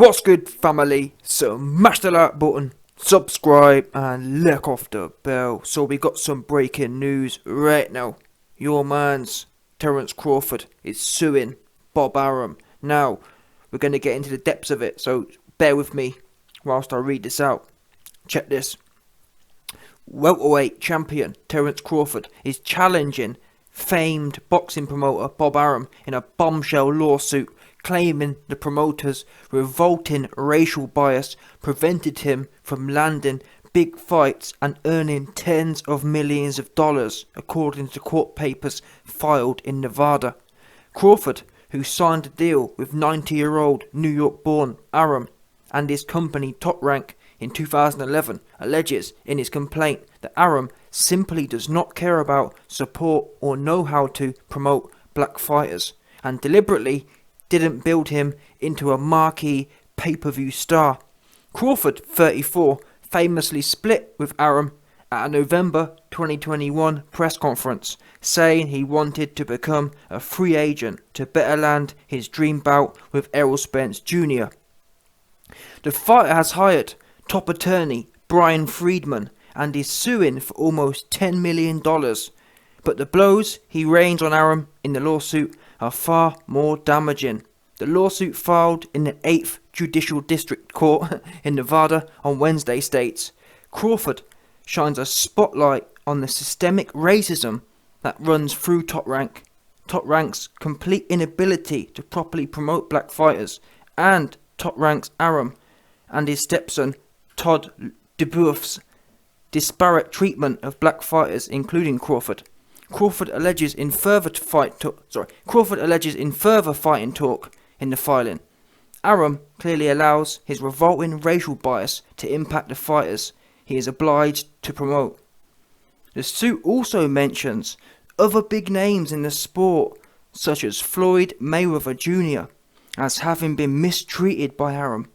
What's good, family? Smash the like button, subscribe, and lick off the bell. So we got some breaking news right now. Your man's Terence Crawford is suing Bob Arum. Now, we're going to get into the depths of it, so bear with me whilst I read this out. Check this. Welterweight champion Terence Crawford is challenging famed boxing promoter Bob Arum in a bombshell lawsuit, claiming the promoter's revolting racial bias prevented him from landing big fights and earning tens of millions of dollars, according to court papers filed in Nevada. Crawford, who signed a deal with 90-year-old New York-born Arum and his company Top Rank in 2011, alleges in his complaint that Arum simply does not care about, support, or know how to promote black fighters, and deliberately didn't build him into a marquee pay-per-view star. Crawford, 34, famously split with Arum at a November 2021 press conference, saying he wanted to become a free agent to better land his dream bout with Errol Spence Jr. The fighter has hired top attorney Brian Friedman and is suing for almost $10 million, but the blows he rains on Arum in the lawsuit are far more damaging. The lawsuit, filed in the 8th Judicial District Court in Nevada on Wednesday, states Crawford shines a spotlight on the systemic racism that runs through Top Rank, Top Rank's complete inability to properly promote black fighters, and Top Rank's Arum and his stepson Todd DeBuff's disparate treatment of black fighters, including Crawford. Crawford alleges in further fighting talk in the filing. Arum clearly allows his revolting racial bias to impact the fighters he is obliged to promote. The suit also mentions other big names in the sport, such as Floyd Mayweather Jr., as having been mistreated by Arum,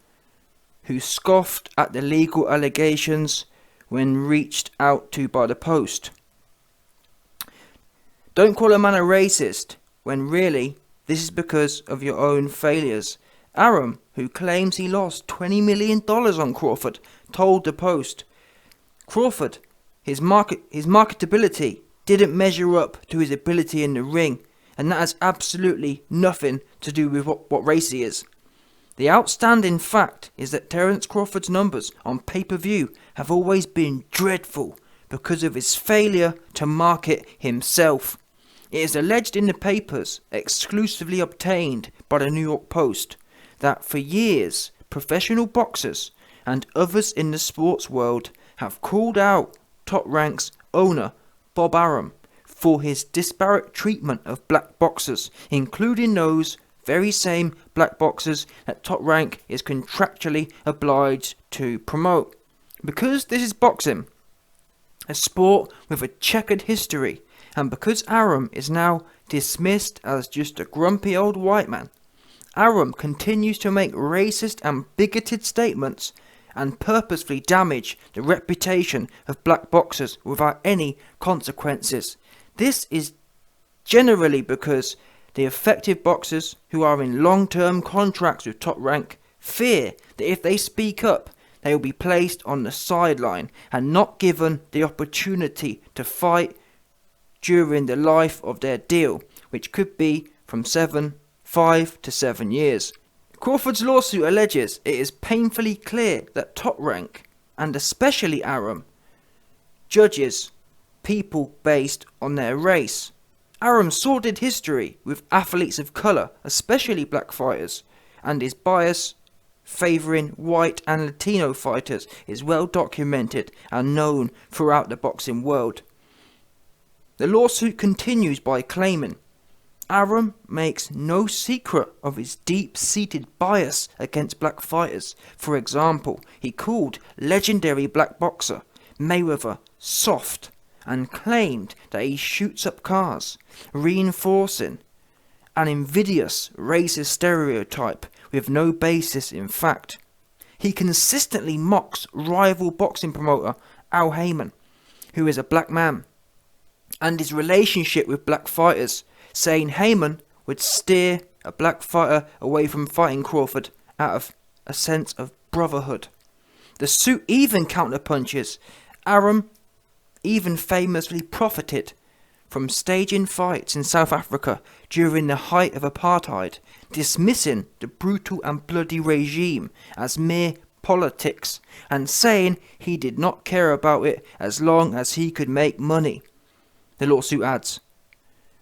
who scoffed at the legal allegations when reached out to by the Post. Don't call a man a racist, when really this is because of your own failures. Arum, who claims he lost $20 million on Crawford, told the Post, Crawford, his marketability didn't measure up to his ability in the ring, and that has absolutely nothing to do with what race he is. The outstanding fact is that Terence Crawford's numbers on pay-per-view have always been dreadful because of his failure to market himself. It is alleged in the papers, exclusively obtained by the New York Post, that for years professional boxers and others in the sports world have called out Top Rank's owner Bob Arum for his disparate treatment of black boxers, including those very same black boxers that Top Rank is contractually obliged to promote. Because this is boxing, a sport with a checkered history, and because Arum is now dismissed as just a grumpy old white man, Arum continues to make racist and bigoted statements and purposefully damage the reputation of black boxers without any consequences. This is generally because the effective boxers who are in long-term contracts with Top Rank fear that if they speak up, they will be placed on the sideline and not given the opportunity to fight during the life of their deal, which could be from 5 to 7 years. Crawford's lawsuit alleges it is painfully clear that Top Rank, and especially Arum, judges people based on their race. Arum's sordid history with athletes of colour, especially black fighters, and his bias favouring white and Latino fighters is well documented and known throughout the boxing world. The lawsuit continues by claiming Arum makes no secret of his deep-seated bias against black fighters. For example, he called legendary black boxer Mayweather soft and claimed that he shoots up cars, reinforcing an invidious racist stereotype with no basis in fact. He consistently mocks rival boxing promoter Al Heyman, who is a black man, and his relationship with black fighters, saying Heyman would steer a black fighter away from fighting Crawford out of a sense of brotherhood. The suit even counterpunches. Arum even famously profited from staging fights in South Africa during the height of apartheid, dismissing the brutal and bloody regime as mere politics and saying he did not care about it as long as he could make money. The lawsuit adds,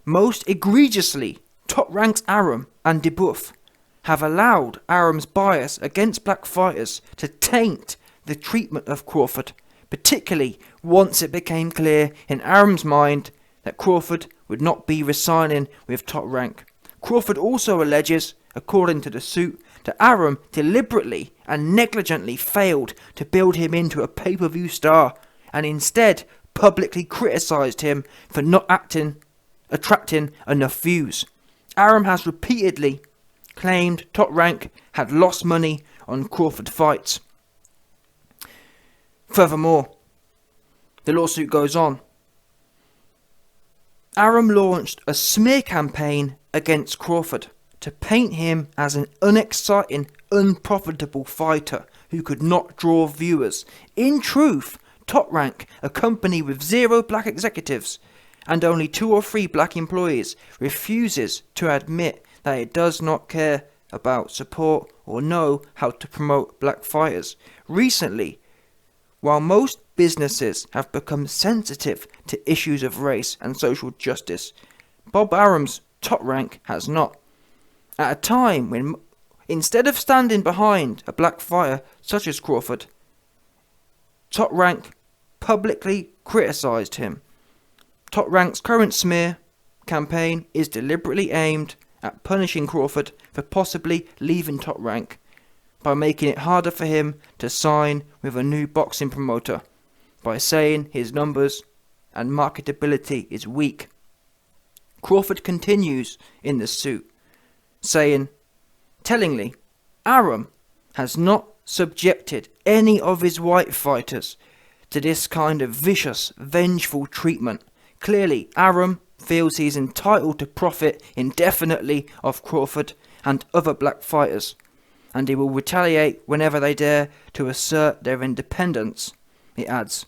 most egregiously, Top Rank's Arum and DeBuff have allowed Arum's bias against black fighters to taint the treatment of Crawford, particularly once it became clear in Arum's mind that Crawford would not be resigning with Top Rank. Crawford also alleges, according to the suit, that Arum deliberately and negligently failed to build him into a pay-per-view star and instead publicly criticised him for not attracting enough views. Arum has repeatedly claimed Top Rank had lost money on Crawford fights. Furthermore, the lawsuit goes on. Arum launched a smear campaign against Crawford to paint him as an unexciting, unprofitable fighter who could not draw viewers. In truth, Top Rank, a company with 0 black executives and only 2 or 3 black employees, refuses to admit that it does not care about, support or know how to promote black fighters. Recently, while most businesses have become sensitive to issues of race and social justice, Bob Arum's Top Rank has not. At a time when, instead of standing behind a black fighter such as Crawford, Top Rank publicly criticised him. Top Rank's current smear campaign is deliberately aimed at punishing Crawford for possibly leaving Top Rank by making it harder for him to sign with a new boxing promoter, by saying his numbers and marketability is weak. Crawford continues in the suit, saying, tellingly, Arum has not subjected any of his white fighters to this kind of vicious, vengeful treatment. Clearly, Arum feels he's entitled to profit indefinitely off Crawford and other black fighters, and he will retaliate whenever they dare to assert their independence, it adds.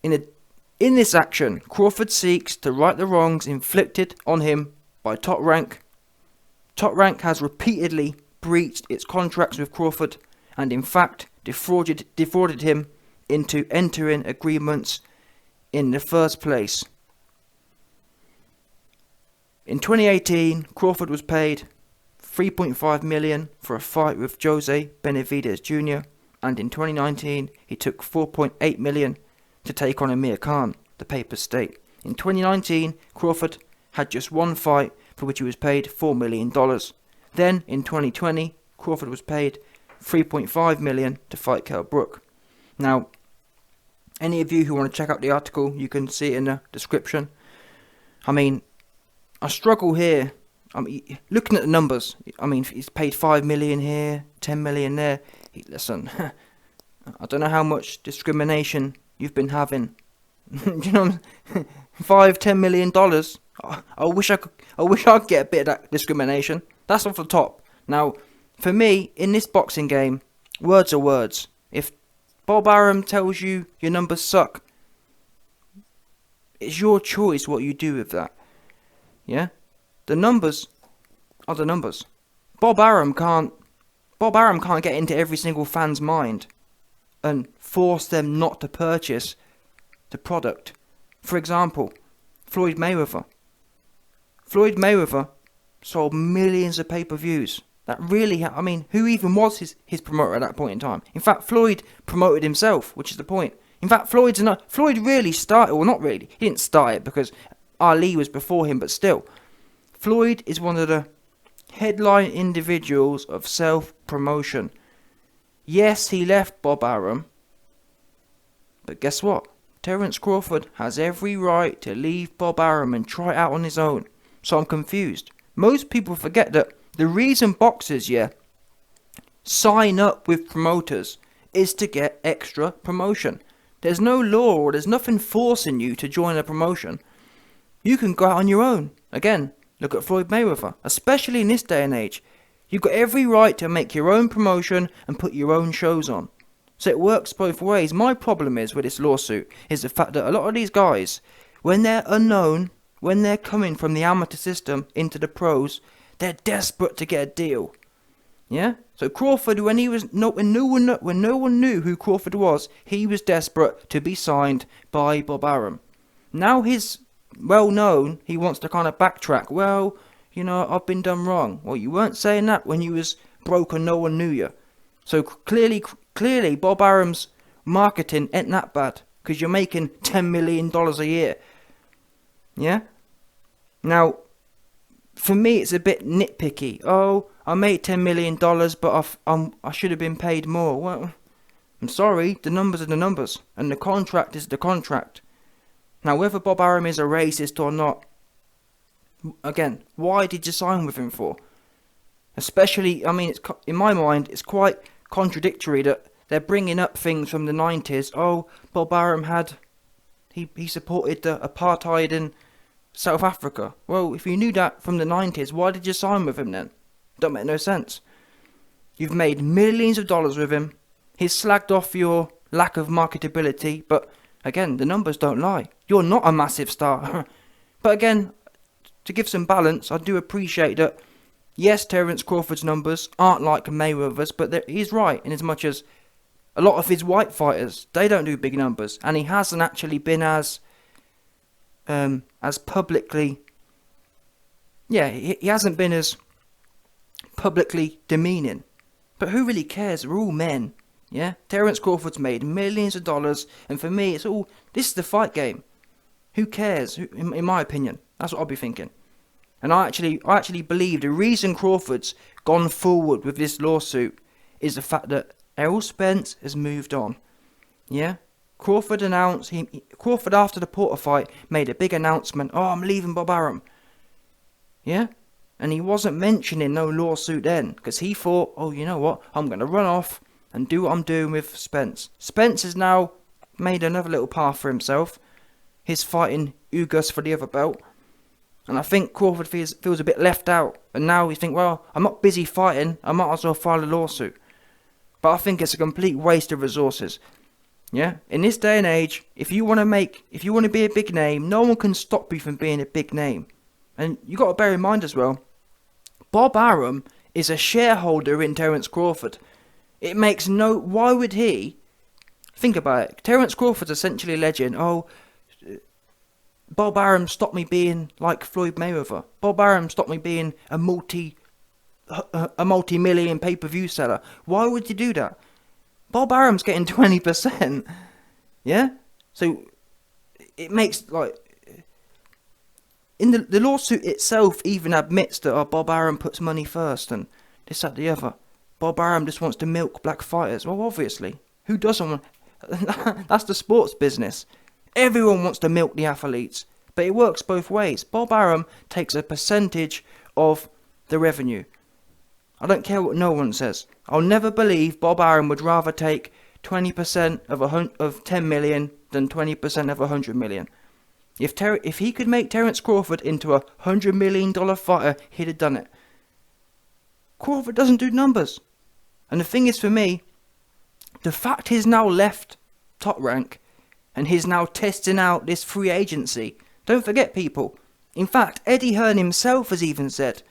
In this action, Crawford seeks to right the wrongs inflicted on him by Top Rank. Top Rank has repeatedly breached its contracts with Crawford and in fact defrauded him into entering agreements in the first place. In 2018, Crawford was paid $3.5 million for a fight with Jose Benavidez Jr. and in 2019 he took $4.8 million to take on Amir Khan, the papers state. In 2019, Crawford had just one fight for which he was paid $4 million. Then, in 2020, Crawford was paid $3.5 million to fight Kell Brook. Now, any of you who want to check out the article, you can see it in the description. I mean, I struggle here. I mean, looking at the numbers, I mean, he's paid $5 million here, $10 million there. Listen, I don't know how much discrimination you've been having. You know, $5-10 million. I wish I could get a bit of that discrimination. That's off the top. Now, for me, in this boxing game, words are words. If Bob Arum tells you your numbers suck, it's your choice what you do with that. Yeah? The numbers are the numbers. Bob Arum can't get into every single fan's mind and force them not to purchase the product. For example, Floyd Mayweather. Floyd Mayweather sold millions of pay-per-views. That really, I mean, who even was his promoter at that point in time? In fact, Floyd promoted himself, which is the point. In fact, Floyd really started, well, not really. He didn't start it because Ali was before him, but still. Floyd is one of the headline individuals of self-promotion. Yes, he left Bob Arum, but guess what? Terence Crawford has every right to leave Bob Arum and try it out on his own. So I'm confused. Most people forget that the reason boxers, sign up with promoters is to get extra promotion. There's no law or there's nothing forcing you to join a promotion. You can go out on your own. Again, look at Floyd Mayweather. Especially in this day and age. You've got every right to make your own promotion and put your own shows on. So it works both ways. My problem is with this lawsuit is the fact that a lot of these guys, when they're unknown, when they're coming from the amateur system into the pros, they're desperate to get a deal. Yeah? So Crawford, when no one knew who Crawford was, he was desperate to be signed by Bob Arum. Now he's well known, he wants to kind of backtrack. Well, I've been done wrong. Well, you weren't saying that when you was broke and no one knew you. So clearly Bob Arum's marketing ain't that bad, because you're making $10 million a year. Yeah? Now, for me, it's a bit nitpicky. Oh, I made $10 million, but I should have been paid more. Well, I'm sorry, the numbers are the numbers, and the contract is the contract. Now, whether Bob Arum is a racist or not, again, why did you sign with him for? Especially, in my mind, it's quite contradictory that they're bringing up things from the 90s. Oh, Bob Arum he supported the apartheid in South Africa. Well, if you knew that from the 90s, why did you sign with him then? Don't make no sense. You've made millions of dollars with him. He's slagged off your lack of marketability, but again, the numbers don't lie. You're not a massive star. But again, to give some balance, I do appreciate that, yes, Terence Crawford's numbers aren't like Mayweather's, but he's right in as much as a lot of his white fighters, they don't do big numbers, and he hasn't actually been as publicly, he hasn't been as publicly demeaning. But who really cares? We're all men, yeah? Terence Crawford's made millions of dollars, and for me, this is the fight game. Who cares? In my opinion, that's what I'll be thinking. And I actually believe the reason Crawford's gone forward with this lawsuit is the fact that Errol Spence has moved on. Yeah? Crawford after the Porter fight made a big announcement. Oh, I'm leaving Bob Arum. Yeah? And he wasn't mentioning no lawsuit then, because he thought, oh, you know what? I'm going to run off and do what I'm doing with Spence. Spence has now made another little path for himself. He's fighting Ugas for the other belt. And I think Crawford feels a bit left out. And now he thinks, well, I'm not busy fighting, I might as well file a lawsuit. But I think it's a complete waste of resources. Yeah? In this day and age, if you want to be a big name, no one can stop you from being a big name. And you got to bear in mind as well, Bob Arum is a shareholder in Terence Crawford. It makes why would he? Think about it. Terence Crawford's essentially a legend. Oh, Bob Arum stopped me being like Floyd Mayweather. Bob Arum stopped me being a multi-million pay-per-view seller. Why would you do that? Bob Arum's getting 20%. Yeah? So it makes in the lawsuit itself even admits that Bob Arum puts money first and this, that, the other. Bob Arum just wants to milk black fighters. Well, obviously. Who doesn't want... That's the sports business. Everyone wants to milk the athletes. But it works both ways. Bob Arum takes a percentage of the revenue. I don't care what no one says. I'll never believe Bob Arum would rather take 20% of 10 million than 20% of 100 million. If he could make Terence Crawford into a $100 million fighter, he'd have done it. Crawford doesn't do numbers. And the thing is, for me, the fact he's now left Top Rank and he's now testing out this free agency. Don't forget, people. In fact, Eddie Hearn himself has even said,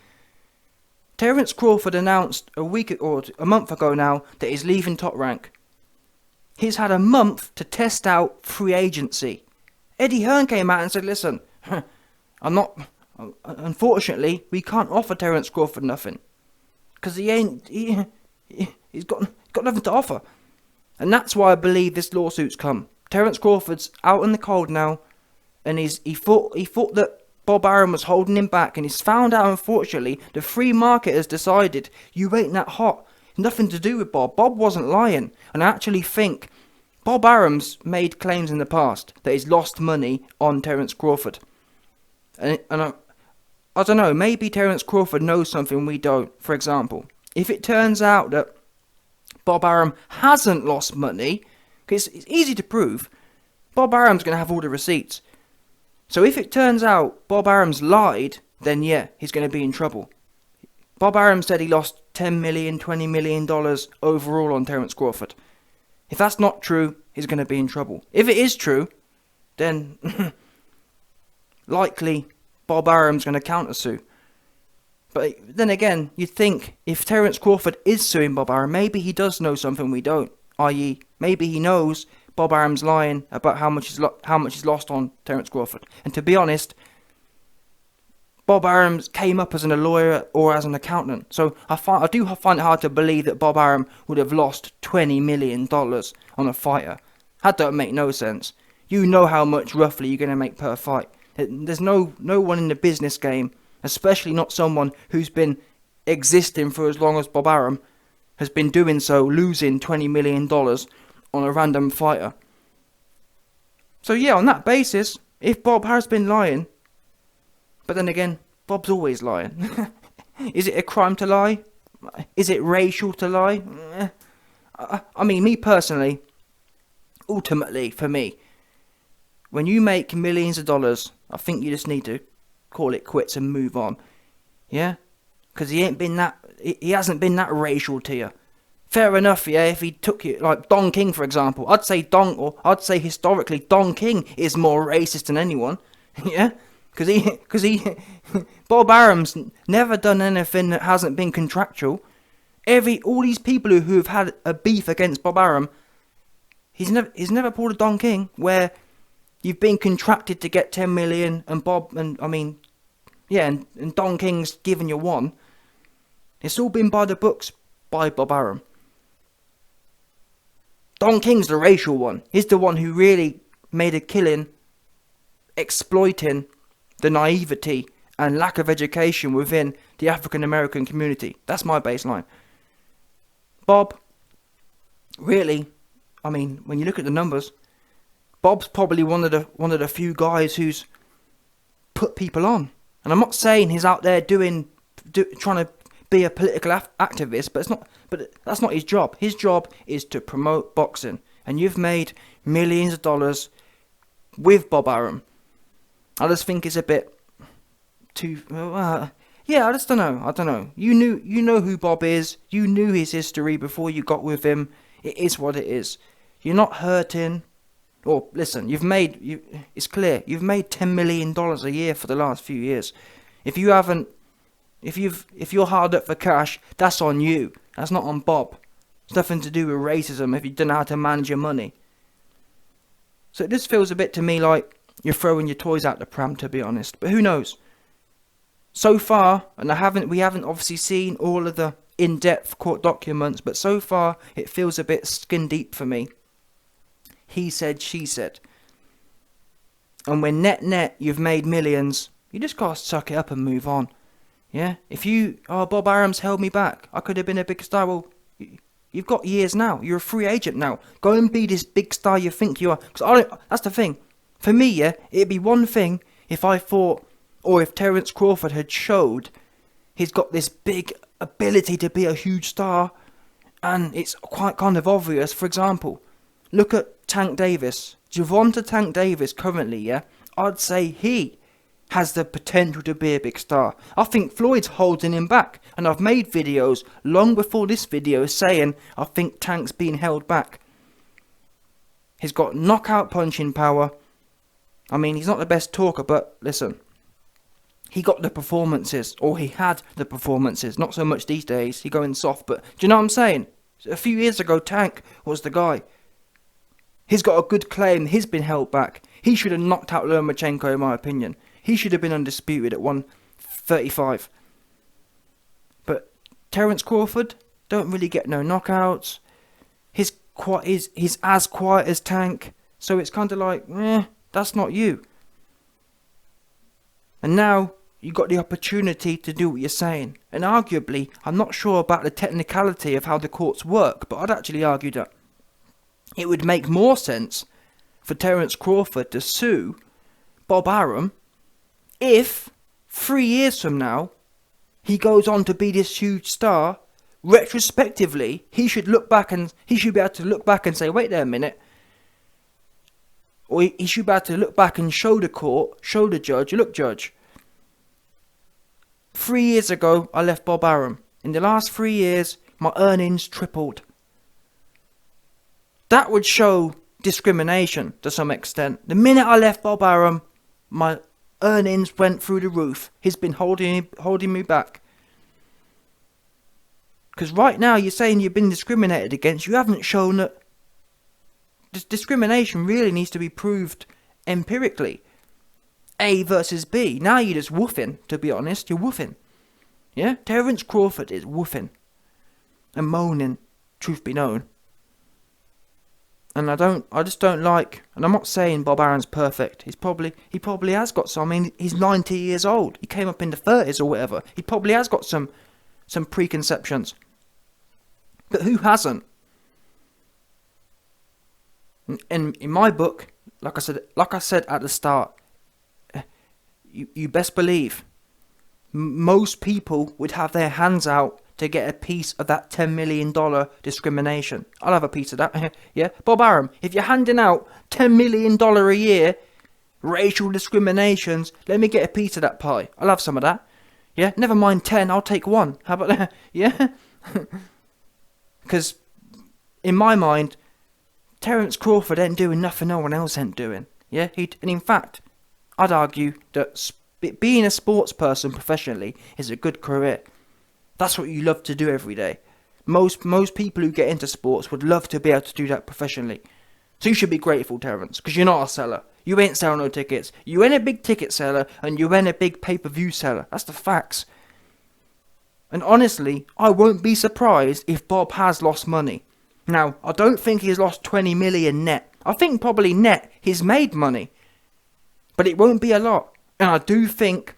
Terence Crawford announced a month ago now that he's leaving Top Rank. He's had a month to test out free agency. Eddie Hearn came out and said, listen, unfortunately, we can't offer Terence Crawford nothing. Because he's got nothing to offer. And that's why I believe this lawsuit's come. Terence Crawford's out in the cold now, and he thought that Bob Arum was holding him back, and he's found out, unfortunately, the free market has decided you ain't that hot. Nothing to do with Bob. Bob wasn't lying. And I actually think Bob Arum's made claims in the past that he's lost money on Terence Crawford. And I don't know, maybe Terence Crawford knows something we don't. For example, if it turns out that Bob Arum hasn't lost money, because it's easy to prove, Bob Arum's going to have all the receipts. So if it turns out Bob Arum's lied, then yeah, he's going to be in trouble. Bob Arum said he lost $10 million, $20 million overall on Terence Crawford. If that's not true, he's going to be in trouble. If it is true, then likely Bob Arum's going to countersue. But then again, you'd think if Terence Crawford is suing Bob Arum, maybe he does know something we don't. I.e., maybe he knows Bob Arum's lying about how much he's lost on Terence Crawford. And to be honest, Bob Arum came up as a lawyer or as an accountant. So I do find it hard to believe that Bob Arum would have lost $20 million on a fighter. That don't make no sense. You know how much roughly you're going to make per fight. There's no one in the business game, especially not someone who's been existing for as long as Bob Arum, has been doing so, losing $20 million on a random fighter. So yeah, on that basis, if Bob has been lying, but then again, Bob's always lying. Is it a crime to lie? Is it racial to lie? I mean, me personally, ultimately, for me, when you make millions of dollars, I think you just need to call it quits and move on. Yeah? Because he hasn't been that racial to you. Fair enough, yeah, if he took you, like Don King, for example. I'd say historically, Don King is more racist than anyone. Yeah? Because Bob Arum's never done anything that hasn't been contractual. All these people who have had a beef against Bob Arum, he's never pulled a Don King where you've been contracted to get 10 million and and Don King's given you one. It's all been by the books by Bob Arum. Don King's the racial one. He's the one who really made a killing exploiting the naivety and lack of education within the African American community. That's my baseline. Bob, really, I mean, when you look at the numbers, Bob's probably one of the few guys who's put people on. And I'm not saying he's out there trying to be a political activist, but that's not his job. His job is to promote boxing. And you've made millions of dollars with Bob Arum. I just think it's a bit too... I just don't know. I don't know. You know who Bob is. You knew his history before you got with him. It is what it is. You're not hurting. Or listen, it's clear. You've made $10 million a year for the last few years. If you're hard up for cash, that's on you. That's not on Bob. It's nothing to do with racism if you don't know how to manage your money. So it just feels a bit to me like you're throwing your toys out the pram, to be honest. But who knows? So far, and we haven't obviously seen all of the in-depth court documents, but so far it feels a bit skin deep for me. He said, she said. And when net you've made millions, you just gotta suck it up and move on. Yeah? Bob Arum's held me back. I could have been a big star. Well, you've got years now. You're a free agent now. Go and be this big star you think you are. That's the thing. For me, yeah, it'd be one thing if I thought, or if Terence Crawford had showed he's got this big ability to be a huge star, and it's quite kind of obvious. For example, look at Tank Davis. Gervonta Tank Davis currently, yeah, I'd say he has the potential to be a big star. I think Floyd's holding him back, and I've made videos long before this video saying I think Tank's being held back. He's got knockout punching power. I mean, he's not the best talker, but listen, he got the performances, or he had the performances. Not so much these days, he's going soft, but do you know what I'm saying? A few years ago, Tank was the guy. He's got a good claim, he's been held back. He should have knocked out Lomachenko, in my opinion. He should have been undisputed at 135. But Terence Crawford don't really get no knockouts. He's as quiet as Tank, so it's kind of like, that's not you. And now you got the opportunity to do what you're saying. And arguably, I'm not sure about the technicality of how the courts work, but I'd actually argue that it would make more sense for Terence Crawford to sue Bob Arum if 3 years from now he goes on to be this huge star. Retrospectively, he should be able to look back and say, wait there a minute. Or he should be able to look back and show the court, show the judge, look, judge, 3 years ago I left Bob Arum. In the last 3 years, my earnings tripled. That would show discrimination to some extent. The minute I left Bob Arum, my earnings went through the roof. He's been holding me back. Because right now you're saying you've been discriminated against. You haven't shown that discrimination really needs to be proved empirically. A versus B. Now you're just woofing, to be honest. You're woofing. Yeah? Terence Crawford is woofing. And moaning, truth be known. And I just don't like, and I'm not saying Bob Arum's perfect. He probably has got some. I mean, he's 90 years old. He came up in the 30s or whatever. He probably has got some preconceptions. But who hasn't? In my book, like I said at the start, you best believe most people would have their hands out to get a piece of that $10 million discrimination. I'll have a piece of that. Yeah, Bob Arum, if you're handing out $10 million a year, racial discriminations, let me get a piece of that pie. I'll have some of that. Yeah, never mind 10, I'll take 1. How about that? Yeah? Because, in my mind, Terence Crawford ain't doing nothing no one else ain't doing. Yeah, and in fact, I'd argue that being a sports person professionally is a good career. That's what you love to do every day. Most people who get into sports would love to be able to do that professionally. So you should be grateful, Terence, because you're not a seller. You ain't selling no tickets. You ain't a big ticket seller, and you ain't a big pay-per-view seller. That's the facts. And honestly, I won't be surprised if Bob has lost money. Now, I don't think he's lost 20 million net. I think probably net he's made money. But it won't be a lot. And I don't think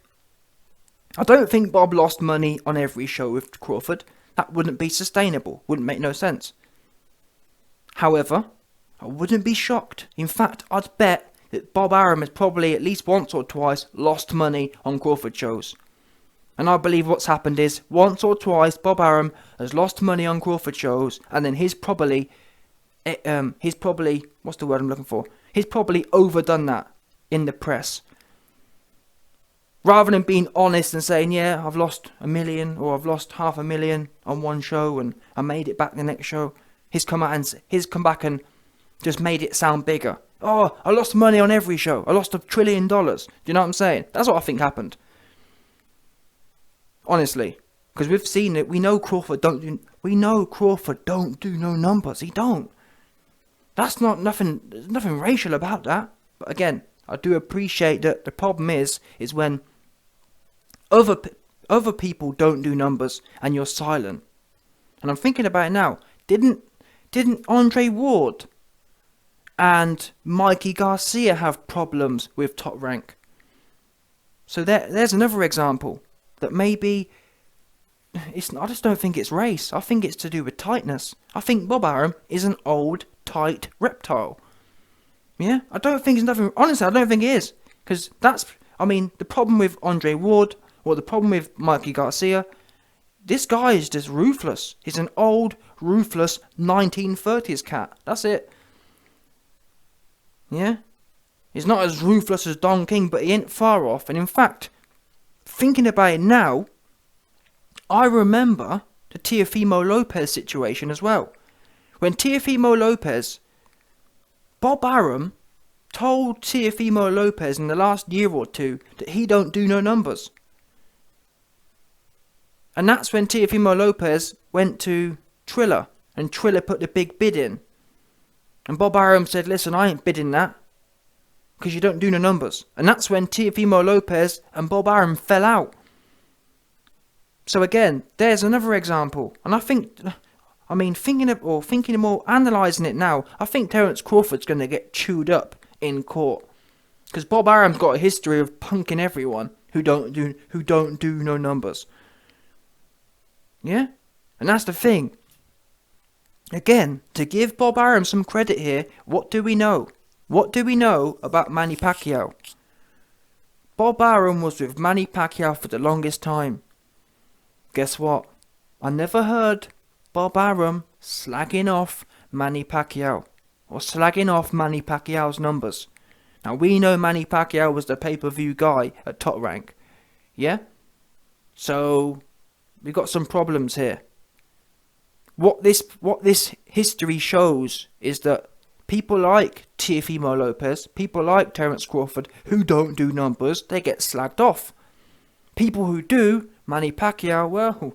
Bob lost money on every show with Crawford. That wouldn't be sustainable. Wouldn't make no sense. However, I wouldn't be shocked. In fact, I'd bet that Bob Arum has probably at least once or twice lost money on Crawford shows. And I believe what's happened is, once or twice, Bob Arum has lost money on Crawford shows, and then he's probably, what's the word I'm looking for? He's probably overdone that in the press. Rather than being honest and saying, yeah, I've lost $1 million or I've lost $500,000 on one show and I made it back the next show, he's come back and just made it sound bigger. Oh, I lost money on every show. I lost $1 trillion. Do you know what I'm saying? That's what I think happened. Honestly, because we've seen it. We know Crawford don't do no numbers. He don't. That's not nothing. There's nothing racial about that. But again, I do appreciate that the problem is when other people don't do numbers and you're silent. And I'm thinking about it now. Didn't Andre Ward and Mikey Garcia have problems with Top Rank? So there's another example that maybe I just don't think it's race. I think it's to do with tightness. I think Bob Arum is an old, tight reptile. Yeah? I don't think it's nothing. Honestly, I don't think it is. Because the problem with Andre Ward, or the problem with Mikey Garcia, this guy is just ruthless. He's an old, ruthless 1930s cat. That's it. Yeah? He's not as ruthless as Don King, but he ain't far off. And in fact, thinking about it now, I remember the Teofimo Lopez situation as well. When Teofimo Lopez, Bob Arum told Teofimo Lopez in the last year or two that he don't do no numbers. And that's when Teofimo Lopez went to Triller, and Triller put the big bid in. And Bob Arum said, listen, I ain't bidding that, because you don't do no numbers. And that's when Teofimo Lopez and Bob Arum fell out. So again, there's another example. And I think, thinking of more, analysing it now, I think Terence Crawford's going to get chewed up in court. Because Bob Arum's got a history of punking everyone who don't do no numbers. Yeah? And that's the thing. Again, to give Bob Arum some credit here, what do we know? What do we know about Manny Pacquiao? Bob Arum was with Manny Pacquiao for the longest time. Guess what? I never heard Bob Arum slagging off Manny Pacquiao, or slagging off Manny Pacquiao's numbers. Now we know Manny Pacquiao was the pay-per-view guy at Top Rank. Yeah? So we've got some problems here. What this history shows is that people like Teofimo Lopez, people like Terence Crawford, who don't do numbers, they get slagged off. People who do, Manny Pacquiao, well,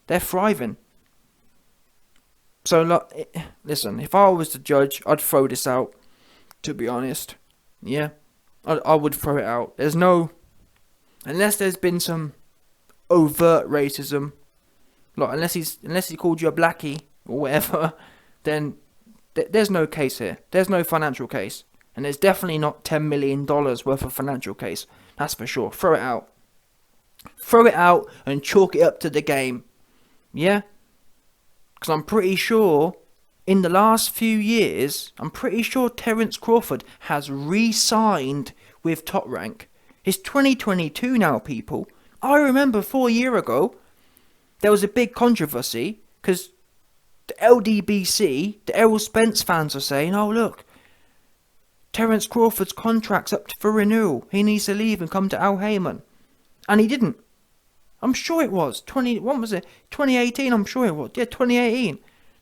they're thriving. So, listen, if I was the judge, I'd throw this out, to be honest. Yeah, I would throw it out. There's no... Unless there's been some overt racism, like unless he called you a blackie or whatever, then there's no case here. There's no financial case. And there's definitely not $10 million worth of financial case. That's for sure. Throw it out. Throw it out and chalk it up to the game. Yeah? Because I'm pretty sure in the last few years, I'm pretty sure Terence Crawford has re-signed with Top Rank. It's 2022 now, people. I remember 4 years ago, there was a big controversy because the LDBC, the Errol Spence fans are saying, oh look, Terence Crawford's contract's up for renewal. He needs to leave and come to Al Heyman. And he didn't. I'm sure it was. 2018, I'm sure it was. Yeah, 2018.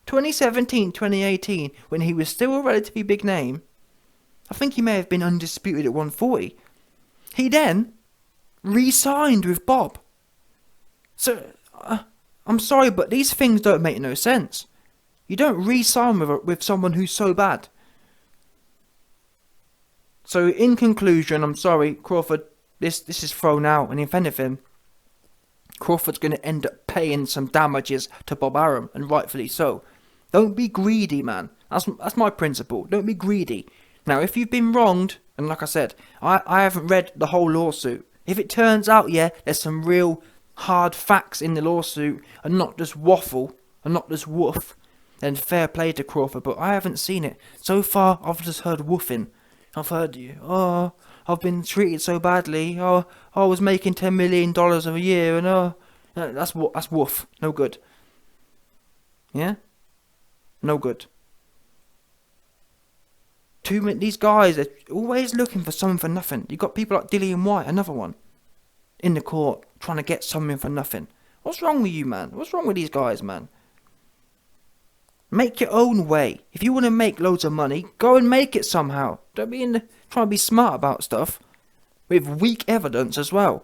2017, 2018, when he was still a relatively big name. I think he may have been undisputed at 140. He then re-signed with Bob. So, I'm sorry, but these things don't make no sense. You don't re-sign with someone who's so bad. So, in conclusion, I'm sorry, Crawford, this is thrown out, and if anything, Crawford's going to end up paying some damages to Bob Arum, and rightfully so. Don't be greedy, man. That's my principle. Don't be greedy. Now, if you've been wronged, and like I said, I haven't read the whole lawsuit. If it turns out, yeah, there's some real hard facts in the lawsuit, and not just waffle, and not just woof, then fair play to Crawford, but I haven't seen it. So far, I've just heard woofing. I've heard, oh, I've been treated so badly, oh, I was making $10 million a year, and oh, that's woof, no good. Yeah? No good. These guys are always looking for something for nothing. You've got people like Dillian White, another one, in the court, trying to get something for nothing. What's wrong with you, man? What's wrong with these guys, man? Make your own way. If you want to make loads of money, go and make it somehow. Don't be trying to be smart about stuff with weak evidence as well.